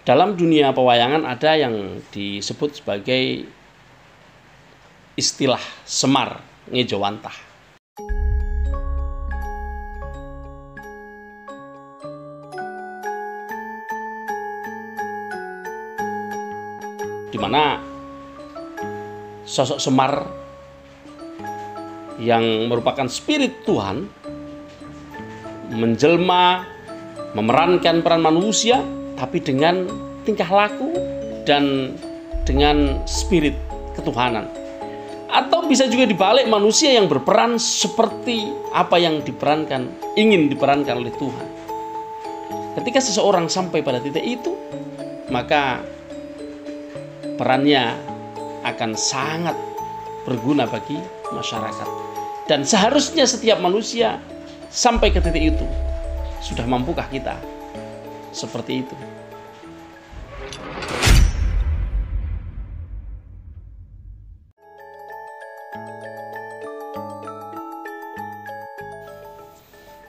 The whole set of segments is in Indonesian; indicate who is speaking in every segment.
Speaker 1: Dalam dunia pewayangan ada yang disebut sebagai istilah Semar Ngejowantah. Di mana sosok Semar yang merupakan spirit Tuhan menjelma, memerankan peran manusia, tapi dengan tingkah laku dan dengan spirit ketuhanan. Atau bisa juga dibalik, manusia yang berperan seperti apa yang ingin diperankan oleh Tuhan. Ketika seseorang sampai pada titik itu, maka perannya akan sangat berguna bagi masyarakat. Dan seharusnya setiap manusia sampai ke titik itu. Sudah mampukah kita seperti itu?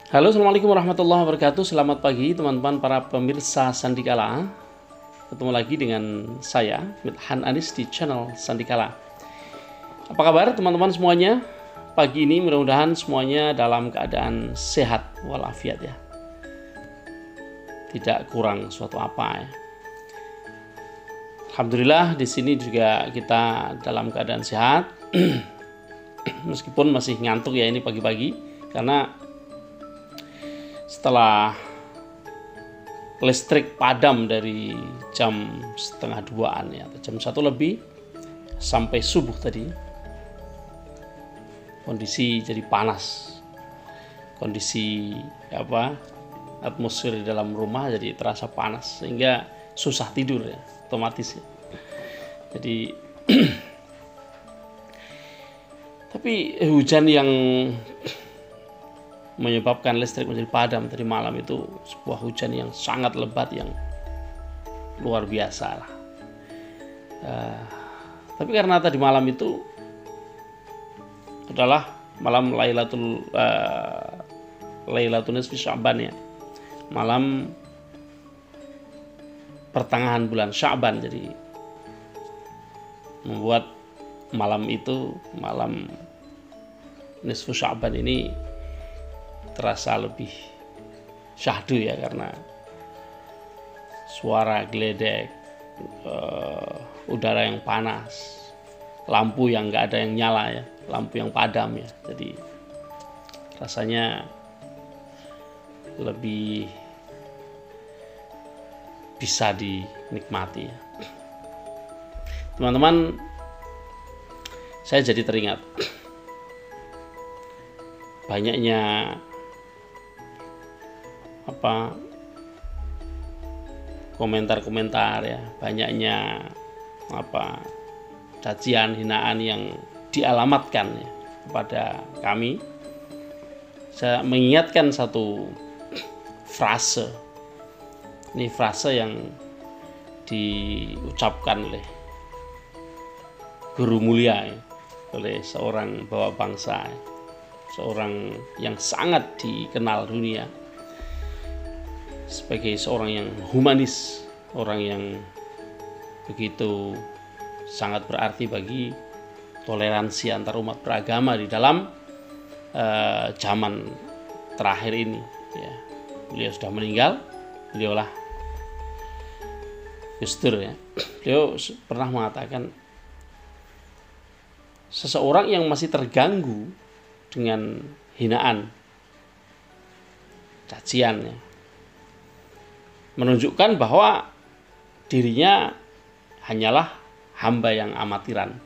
Speaker 1: Halo, assalamualaikum warahmatullahi wabarakatuh. Selamat pagi teman-teman para pemirsa Sandikala. Ketemu lagi dengan saya, Midhan Anis, di channel Sandikala. Apa kabar teman-teman semuanya? Pagi ini mudah-mudahan semuanya dalam keadaan sehat walafiat ya. Tidak kurang suatu apa ya. Alhamdulillah di sini juga kita dalam keadaan sehat. Meskipun masih ngantuk ya ini pagi-pagi, karena setelah listrik padam dari jam 1:30 ya, atau jam 1 lebih sampai subuh tadi, kondisi jadi panas. Kondisi atmosfer di dalam rumah jadi terasa panas sehingga susah tidur ya, otomatis ya. Jadi tapi hujan yang menyebabkan listrik menjadi padam tadi malam itu sebuah hujan yang sangat lebat, yang luar biasa lah. Tapi karena tadi malam itu adalah malam Lailatul Nisfi Sya'ban ya, malam pertengahan bulan Sya'ban, jadi membuat malam Nisfu Sya'ban ini terasa lebih syahdu ya, karena suara geledek, udara yang panas, lampu yang nggak ada yang nyala ya, lampu yang padam ya, jadi rasanya lebih bisa dinikmati ya. Teman-teman, saya jadi teringat banyaknya komentar-komentar ya, banyaknya cacian, hinaan yang dialamatkan ya kepada kami. Saya mengingatkan satu frase. Ini frase yang diucapkan oleh guru mulia ya, oleh seorang bawa bangsa ya, seorang yang sangat dikenal dunia sebagai seorang yang humanis, orang yang begitu sangat berarti bagi toleransi antar umat beragama di dalam zaman terakhir ini ya. Beliau sudah meninggal, beliaulah Gus Dur ya. Beliau pernah mengatakan, seseorang yang masih terganggu dengan hinaan, cacian ya, menunjukkan bahwa dirinya hanyalah hamba yang amatiran.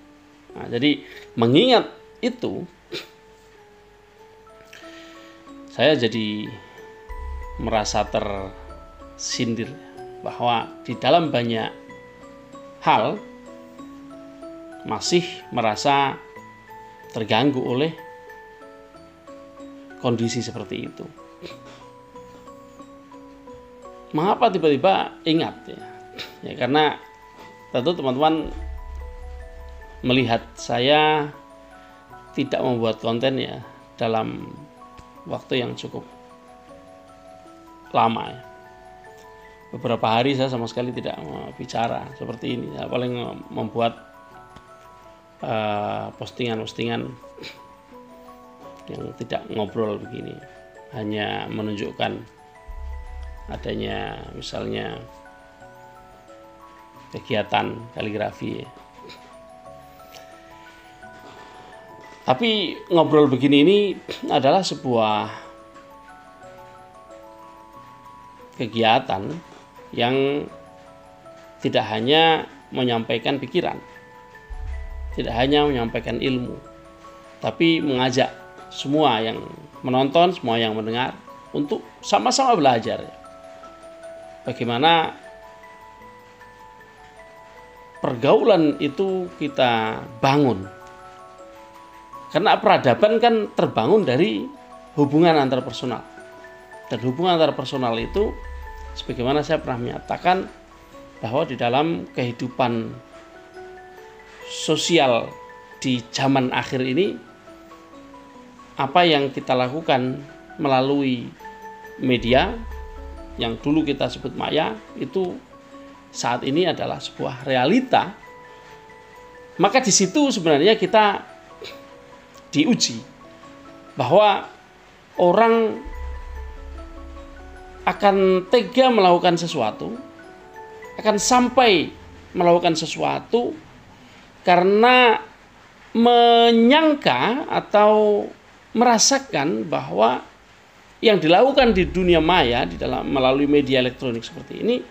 Speaker 1: Nah, jadi mengingat itu, saya jadi merasa tersindir bahwa di dalam banyak hal masih merasa terganggu oleh kondisi seperti itu. Mengapa tiba-tiba ingat ya? Ya karena tentu teman-teman melihat saya tidak membuat konten ya dalam waktu yang cukup lama ya. beberapa hari saya sama sekali tidak bicara seperti ini. Saya paling membuat postingan-postingan yang tidak ngobrol begini, hanya menunjukkan adanya misalnya kegiatan kaligrafi. Tapi ngobrol begini ini adalah sebuah kegiatan yang tidak hanya menyampaikan pikiran, tidak hanya menyampaikan ilmu, tapi mengajak semua yang menonton, semua yang mendengar untuk sama-sama belajar bagaimana pergaulan itu kita bangun. Karena peradaban kan terbangun dari hubungan antarpersonal. Dan hubungan antarpersonal itu, sebagaimana saya pernah menyatakan, bahwa di dalam kehidupan sosial di zaman akhir ini, apa yang kita lakukan melalui media, yang dulu kita sebut maya, itu saat ini adalah sebuah realita. Maka di situ sebenarnya kita diuji bahwa orang akan tega melakukan sesuatu, akan sampai melakukan sesuatu karena menyangka atau merasakan bahwa yang dilakukan di dunia maya di dalam melalui media elektronik seperti ini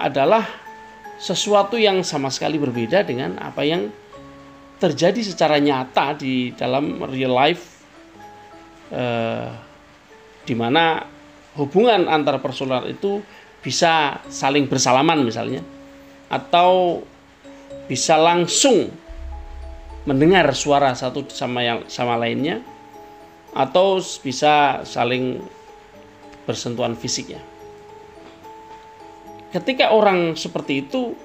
Speaker 1: adalah sesuatu yang sama sekali berbeda dengan apa yang terjadi secara nyata di dalam real life, di mana hubungan antar personal itu bisa saling bersalaman misalnya, atau bisa langsung mendengar suara satu sama lainnya, atau bisa saling bersentuhan fisiknya. Ketika orang seperti itu,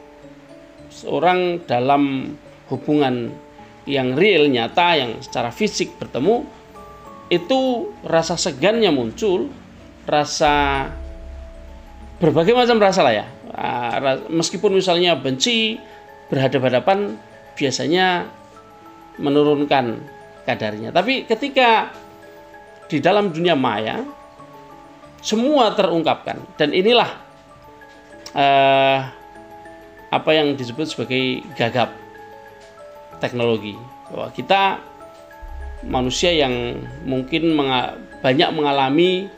Speaker 1: seorang dalam hubungan yang real, nyata, yang secara fisik bertemu, itu rasa segannya muncul, rasa berbagai macam rasa lah ya. Meskipun misalnya benci, berhadapan-hadapan biasanya menurunkan kadarnya. Tapi ketika di dalam dunia maya, semua terungkapkan. Dan inilah apa yang disebut sebagai gagap teknologi, bahwa kita manusia yang mungkin banyak mengalami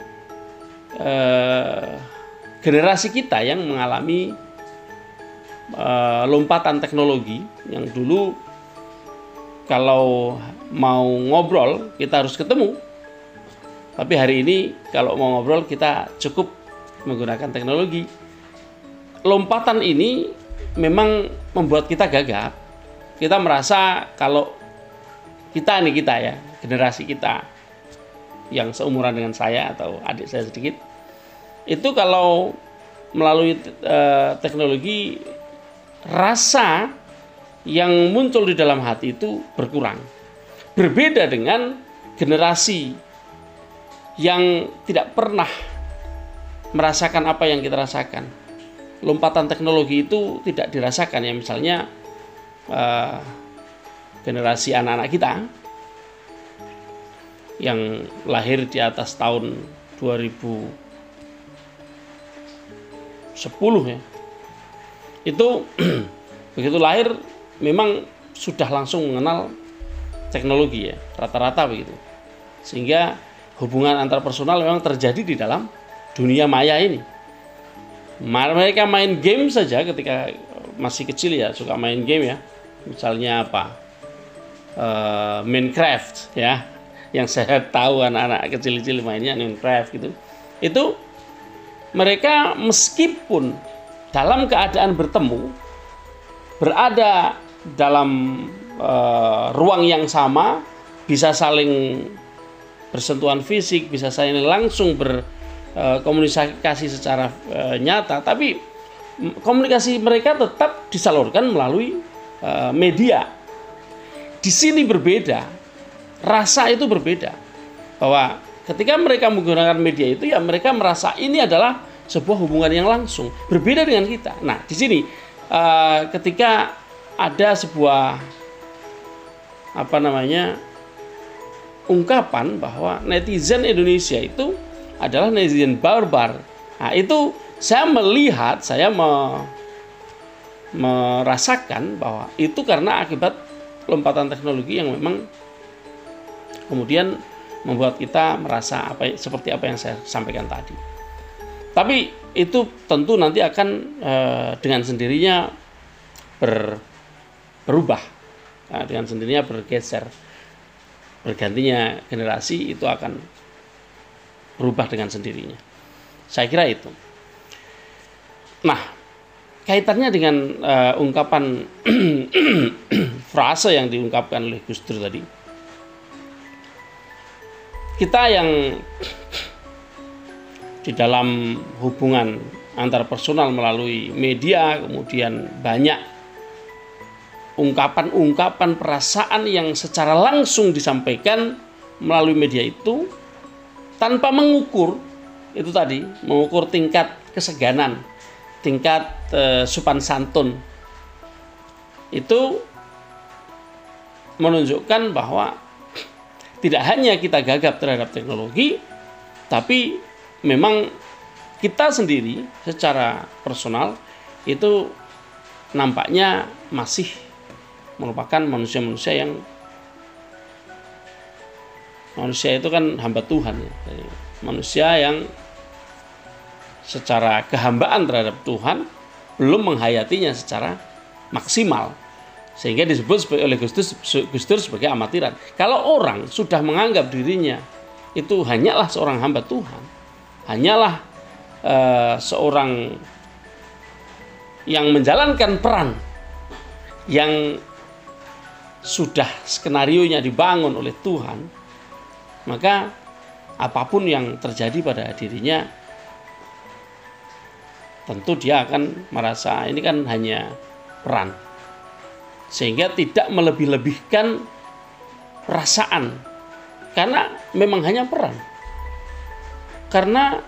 Speaker 1: generasi kita yang mengalami lompatan teknologi, yang dulu kalau mau ngobrol kita harus ketemu, tapi hari ini kalau mau ngobrol kita cukup menggunakan teknologi. Lompatan ini memang membuat kita gagap. Kita merasa kalau kita ya, generasi kita yang seumuran dengan saya atau adik saya sedikit, itu kalau melalui teknologi, rasa yang muncul di dalam hati itu berkurang. Berbeda dengan generasi yang tidak pernah merasakan apa yang kita rasakan. Lompatan teknologi itu tidak dirasakan ya, misalnya generasi anak-anak kita yang lahir di atas tahun 2010 ya, itu begitu lahir memang sudah langsung mengenal teknologi ya, rata-rata begitu, sehingga hubungan antar personal memang terjadi di dalam dunia maya ini. Mereka main game saja ketika masih kecil ya, suka main game ya, misalnya apa, Minecraft ya, yang saya tahu anak-anak kecil-kecil mainnya Minecraft gitu. Itu mereka meskipun dalam keadaan bertemu, berada dalam ruang yang sama, bisa saling bersentuhan fisik, bisa saling langsung berkomunikasi secara nyata, tapi komunikasi mereka tetap disalurkan melalui media. Di sini berbeda, rasa itu berbeda, bahwa ketika mereka menggunakan media itu ya mereka merasa ini adalah sebuah hubungan yang langsung, berbeda dengan kita. Nah, di sini ketika ada sebuah ungkapan bahwa netizen Indonesia itu adalah netizen barbar. Nah, itu saya melihat, saya merasakan bahwa itu karena akibat lompatan teknologi yang memang kemudian membuat kita merasa seperti apa yang saya sampaikan tadi. Tapi itu tentu nanti akan dengan sendirinya berubah, dengan sendirinya bergeser, bergantinya generasi itu akan berubah dengan sendirinya. Saya kira itu. Nah, kaitannya dengan ungkapan frase yang diungkapkan oleh Gus Dur tadi, kita yang di dalam hubungan antar personal melalui media, kemudian banyak ungkapan-ungkapan perasaan yang secara langsung disampaikan melalui media itu tanpa mengukur itu tadi, mengukur tingkat keseganan, tingkat sopan santun, itu menunjukkan bahwa tidak hanya kita gagap terhadap teknologi, tapi memang kita sendiri secara personal itu nampaknya masih merupakan manusia-manusia yang manusia itu kan hamba Tuhan ya. Jadi, manusia yang secara kehambaan terhadap Tuhan belum menghayatinya secara maksimal, sehingga disebut oleh Gus Dur sebagai amatiran. Kalau orang sudah menganggap dirinya itu hanyalah seorang hamba Tuhan, hanyalah seorang yang menjalankan peran yang sudah skenarionya dibangun oleh Tuhan, maka apapun yang terjadi pada dirinya tentu dia akan merasa ini kan hanya peran, sehingga tidak melebih-lebihkan perasaan, karena memang hanya peran. Karena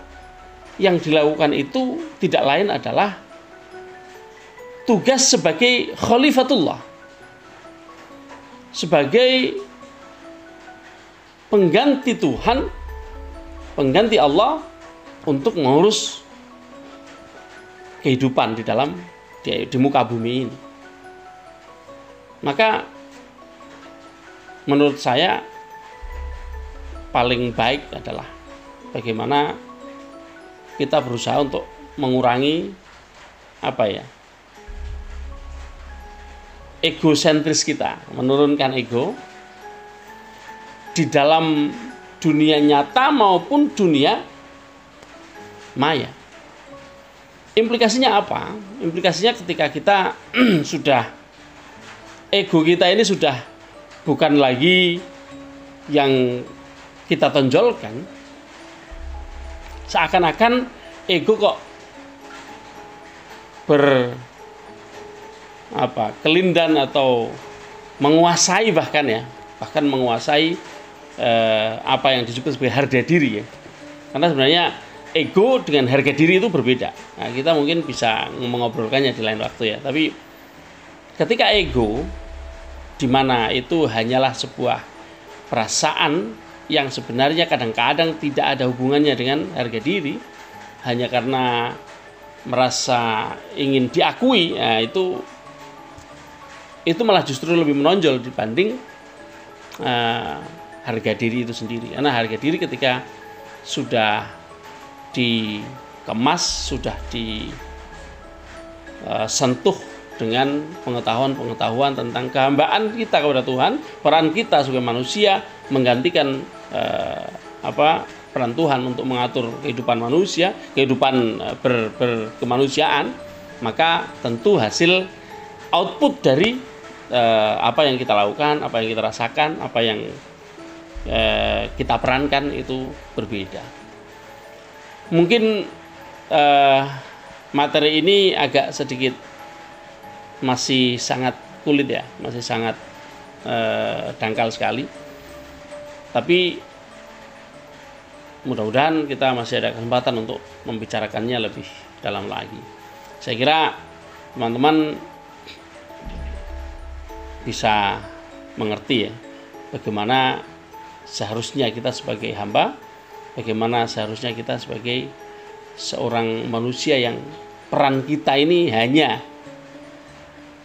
Speaker 1: yang dilakukan itu tidak lain adalah tugas sebagai khalifatullah, sebagai pengganti Tuhan, pengganti Allah untuk mengurus kehidupan di muka bumi ini. Maka menurut saya paling baik adalah bagaimana kita berusaha untuk mengurangi egosentris kita, menurunkan ego di dalam dunia nyata maupun dunia maya. Implikasinya apa? Implikasinya ketika kita sudah ego kita ini sudah bukan lagi yang kita tonjolkan, seakan-akan ego kok kelindan atau menguasai, bahkan menguasai apa yang disebut sebagai harga diri ya. Karena sebenarnya ego dengan harga diri itu berbeda. Nah, kita mungkin bisa mengobrolkannya di lain waktu ya. Tapi ketika ego, di mana itu hanyalah sebuah perasaan yang sebenarnya kadang-kadang tidak ada hubungannya dengan harga diri, hanya karena merasa ingin diakui, nah itu malah justru lebih menonjol dibanding harga diri itu sendiri. Karena harga diri ketika sudah dikemas, sudah disentuh dengan pengetahuan tentang kehambaan kita kepada Tuhan, peran kita sebagai manusia menggantikan peran Tuhan untuk mengatur kehidupan manusia, kehidupan berkemanusiaan, maka tentu hasil output dari apa yang kita lakukan, apa yang kita rasakan, apa yang kita perankan itu berbeda. Mungkin materi ini agak sedikit masih sangat kulit ya, masih sangat dangkal sekali. Tapi mudah-mudahan kita masih ada kesempatan untuk membicarakannya lebih dalam lagi. Saya kira teman-teman bisa mengerti ya, bagaimana seharusnya kita sebagai hamba, bagaimana seharusnya kita sebagai seorang manusia yang peran kita ini hanya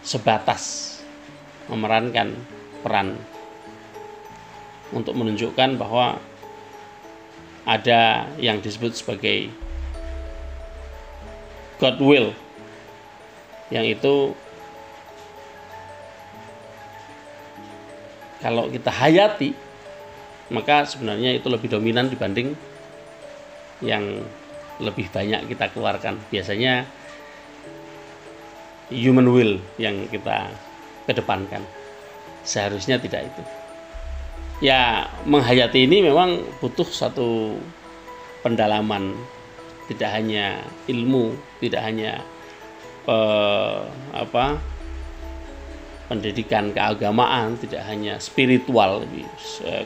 Speaker 1: sebatas memerankan peran untuk menunjukkan bahwa ada yang disebut sebagai God will, yang itu kalau kita hayati, maka sebenarnya itu lebih dominan dibanding yang lebih banyak kita keluarkan. Biasanya human will yang kita kedepankan. Seharusnya tidak itu. Ya, menghayati ini memang butuh satu pendalaman, tidak hanya ilmu, tidak hanya pendidikan keagamaan, tidak hanya spiritual,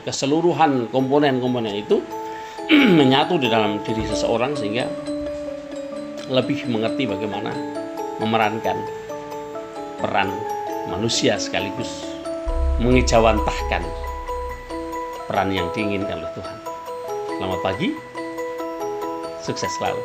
Speaker 1: keseluruhan komponen-komponen itu menyatu di dalam diri seseorang sehingga lebih mengerti bagaimana memerankan peran manusia sekaligus mengejawantahkan peran yang diinginkan oleh Tuhan. Selamat pagi, sukses selalu.